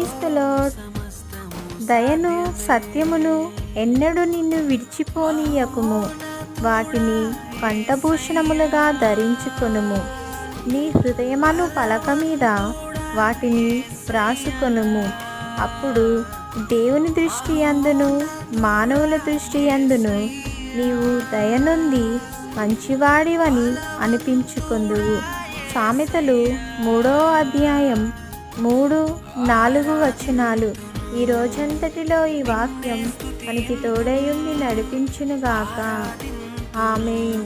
Praise the lord. దయను సత్యమును ఎన్నడూ నిన్ను విడిచిపోనీయకుము. వాటిని కంఠభూషణములుగా ధరించుకొనుము. నీ హృదయమను పలక మీద వాటిని వ్రాసుకొనుము. అప్పుడు దేవుని దృష్టి యందును మానవుల దృష్టి యందును నీవు దయనుంది మంచివాడివని అనిపించుకొందువు. సామెతలు 3వ అధ్యాయం 3-4 వచనాలు. ఈ రోజంతటిలో ఈ వాక్యం మనకి తోడై ఉండి నడిపించునుగాక. ఆమేన్.